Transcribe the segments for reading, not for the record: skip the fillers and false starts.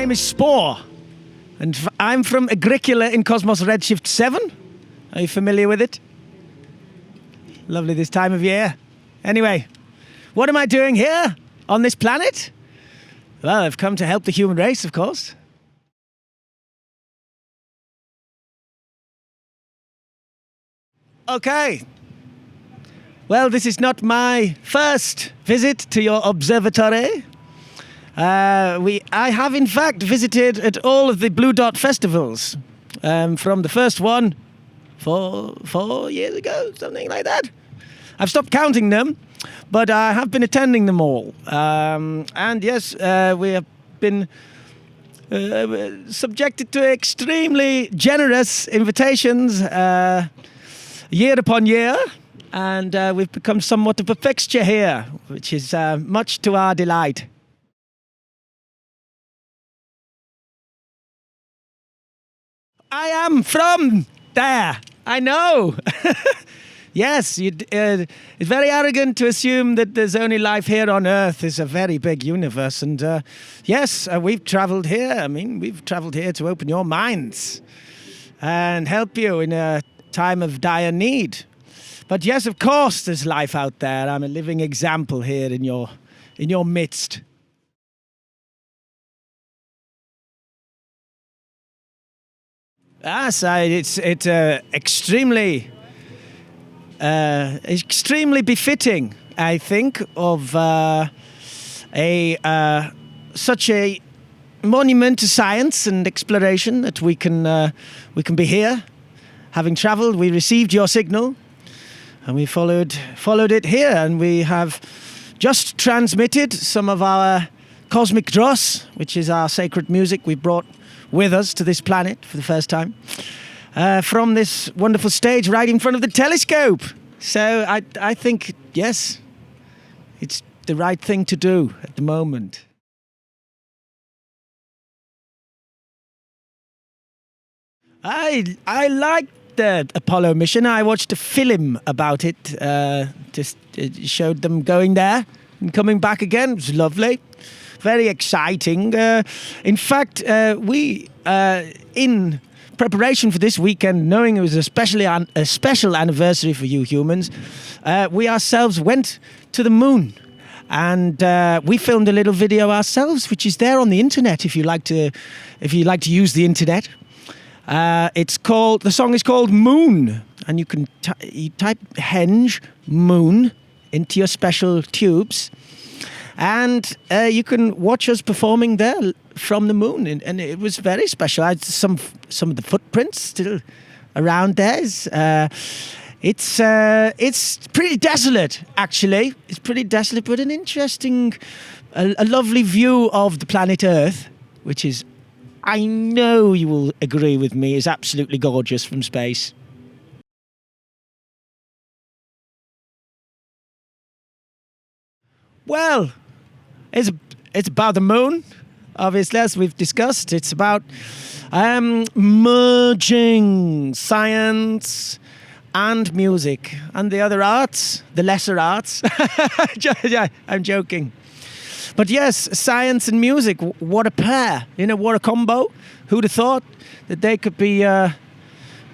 name is Spore, and I'm from Agricola in Cosmos Redshift 7. Are you familiar with it? Lovely this time of year. Anyway, what am I doing here on this planet? Well, I've come to help the human race, of course. Okay. Well, this is not my first visit to your observatory. I have, in fact, visited at all of the BLUEDOT festivals. From the first one 4 years ago, something like that. I've stopped counting them, but I have been attending them all. And yes, we have been subjected to extremely generous invitations year upon year. And we've become somewhat of a fixture here, which is much to our delight. I am from there. I know. Yes, it's very arrogant to assume that there's only life here on Earth. It's a very big universe. And yes, we've travelled here. I mean, we've travelled here to open your minds and help you in a time of dire need. But yes, of course, there's life out there. I'm a living example here in your midst. Yes, it's extremely befitting, I think, of such a monument to science and exploration that we can be here. Having travelled, we received your signal, and we followed it here, and we have just transmitted some of our cosmic dross, which is our sacred music we brought with us to this planet for the first time, from this wonderful stage right in front of the telescope. So I think, yes, it's the right thing to do at the moment. I liked the Apollo mission. I watched a film about it. It showed them going there and coming back again. It was lovely. Very exciting. In fact, we, in preparation for this weekend, knowing it was a special anniversary for you humans, we ourselves went to the moon. And we filmed a little video ourselves, which is there on the internet if you like to use the internet. The song is called Moon, and you can you type Henge Moon into your special tubes, and you can watch us performing there from the moon, and it was very special. I had some of the footprints still around there. It's pretty desolate, actually. It's pretty desolate, but an interesting, a lovely view of the planet Earth, which is, I know you will agree with me, is absolutely gorgeous from space. Well, it's about the moon, obviously, as we've discussed. It's about merging science and music and the other arts, the lesser arts. I'm joking. But yes, science and music, what a pair, what a combo. Who'd have thought that they could be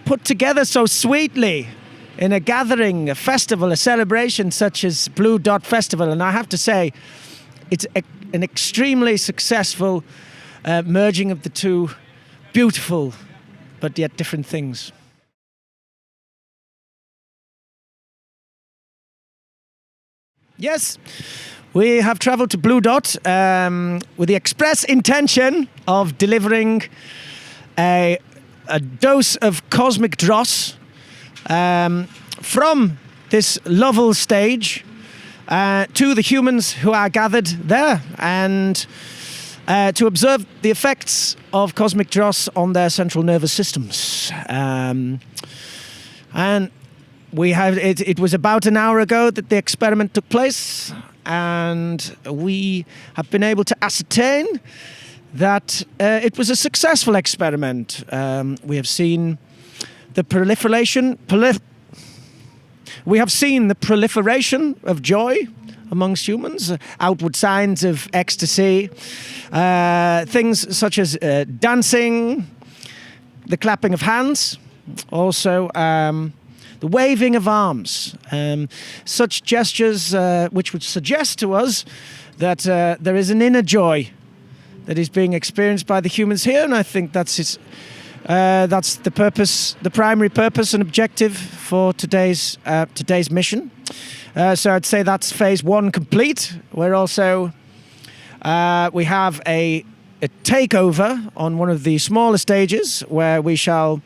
put together so sweetly in a gathering, a festival, a celebration such as BLUEDOT Festival. And I have to say, it's an extremely successful merging of the two beautiful but yet different things. Yes, we have travelled to BLUEDOT with the express intention of delivering a dose of cosmic dross from this Lovell Stage to the humans who are gathered there, and to observe the effects of cosmic dross on their central nervous systems. And it was about an hour ago that the experiment took place, and we have been able to ascertain that it was a successful experiment. We have seen the proliferation of joy amongst humans, outward signs of ecstasy, things such as dancing, the clapping of hands, also the waving of arms, such gestures which would suggest to us that there is an inner joy that is being experienced by the humans here, and I think that's the purpose, the primary purpose and objective for today's mission. So I'd say that's phase 1 complete. We're also we have a takeover on one of the smaller stages where we shall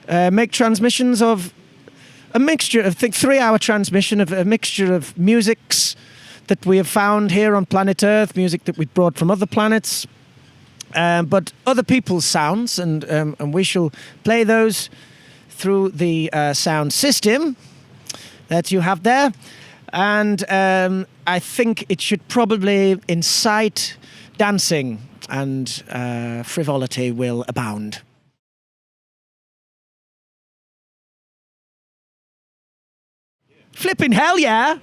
make transmissions of a mixture of 3-hour transmission of a mixture of musics that we have found here on planet Earth, music that we've brought from other planets, but other people's sounds, and we shall play those through the sound system that you have there. And I think it should probably incite dancing, and frivolity will abound. Flipping hell, yeah.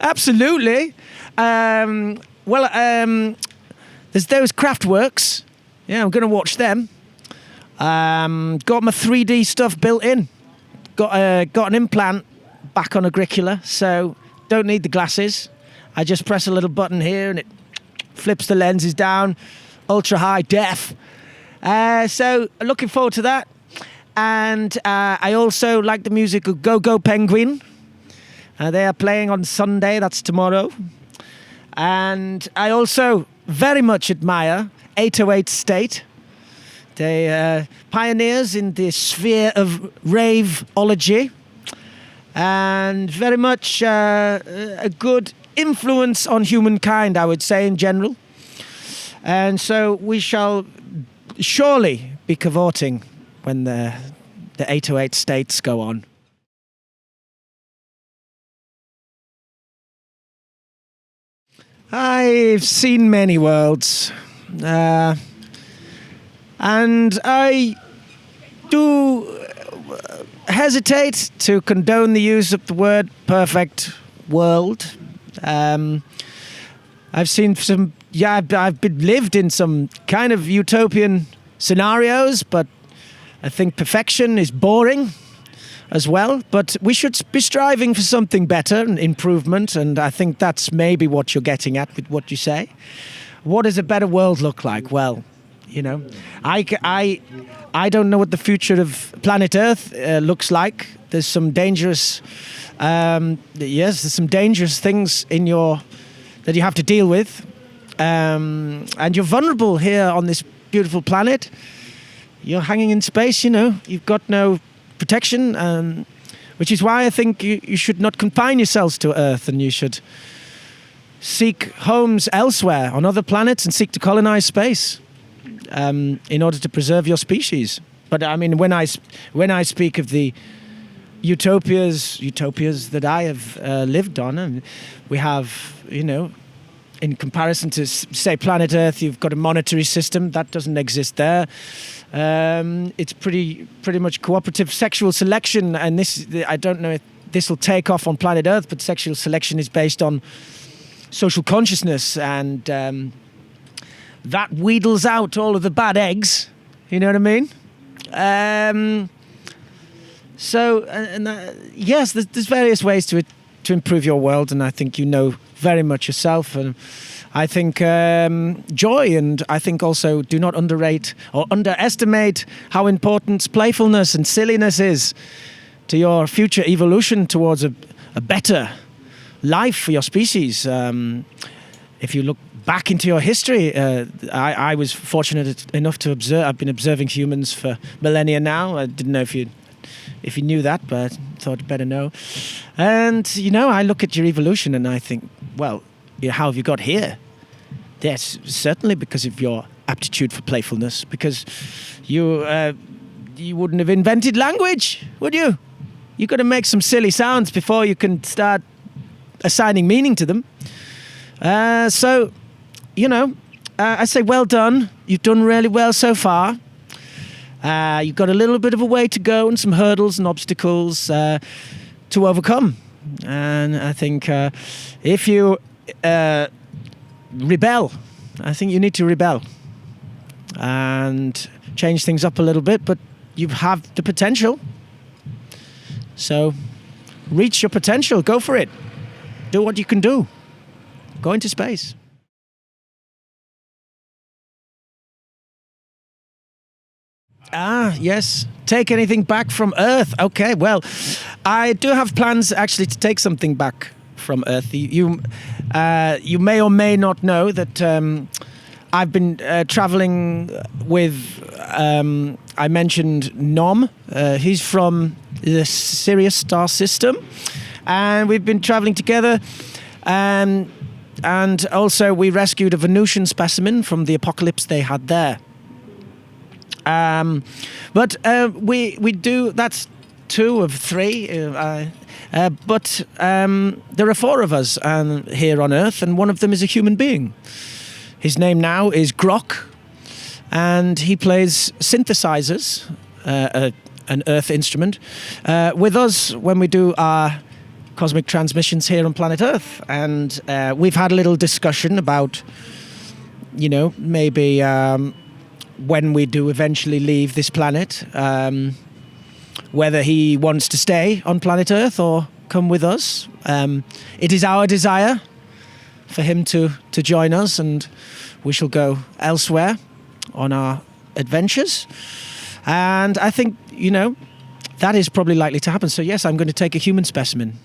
Absolutely. There's those Kraftwerks. Yeah, I'm going to watch them. Got my 3D stuff built in. Got an implant back on Agricola, so don't need the glasses. I just press a little button here and it flips the lenses down. Ultra high def. So looking forward to that. And I also like the music of Go Go Penguin. They are playing on Sunday, that's tomorrow. And I also very much admire 808 State. They pioneers in the sphere of rave-ology, and very much a good influence on humankind, I would say, in general. And so we shall surely be cavorting when the 808 States go on. I've seen many worlds, and I do hesitate to condone the use of the word perfect world. I've seen some, I've lived in some kind of utopian scenarios, but I think perfection is boring as well, but we should be striving for something better and improvement, and I think that's maybe what you're getting at with what you say. What does a better world look like? Well, you know, I don't know what the future of planet Earth looks like. There's some dangerous, there's some dangerous things in that you have to deal with, and you're vulnerable here on this beautiful planet. You're hanging in space, you know, you've got no protection, which is why I think you should not confine yourselves to Earth, and you should seek homes elsewhere on other planets and seek to colonize space in order to preserve your species. But I mean, when I speak of the utopias that I have lived on, and we have, you know, in comparison to, say, planet Earth, you've got a monetary system that doesn't exist there. It's pretty much cooperative sexual selection, and I don't know if this will take off on planet Earth, but sexual selection is based on social consciousness, and that wheedles out all of the bad eggs. You know what I mean? Yes, there's various ways to improve your world, and I think you know very much yourself, and I think joy, and I think also do not underrate or underestimate how important playfulness and silliness is to your future evolution towards a better life for your species. If you look back into your history, I was fortunate enough to observe. I've been observing humans for millennia now. I didn't know if you knew that, but I thought I'd better know. And, you know, I look at your evolution and I think, well, how have you got here? Yes, certainly because of your aptitude for playfulness, because you wouldn't have invented language, would you? You've got to make some silly sounds before you can start assigning meaning to them. So, you know, I say well done. You've done really well so far. You've got a little bit of a way to go and some hurdles and obstacles to overcome. And I think if you rebel, I think you need to rebel and change things up a little bit, but you have the potential. So reach your potential, go for it. Do what you can do. Go into space. Ah, yes. Take anything back from Earth. Okay, well, I do have plans actually to take something back from Earth. You may or may not know that I've been traveling with, I mentioned Nom. He's from the Sirius star system. And we've been traveling together. And also we rescued a Venusian specimen from the apocalypse they had there. But we do, that's 2 of 3, but there are 4 of us here on Earth, and one of them is a human being. His name now is Grok, and he plays synthesizers, an Earth instrument, with us when we do our cosmic transmissions here on planet Earth. And we've had a little discussion about, you know, maybe when we do eventually leave this planet, whether he wants to stay on planet Earth or come with us. It is our desire for him to join us, and we shall go elsewhere on our adventures. And I think, you know, that is probably likely to happen. So yes, I'm going to take a human specimen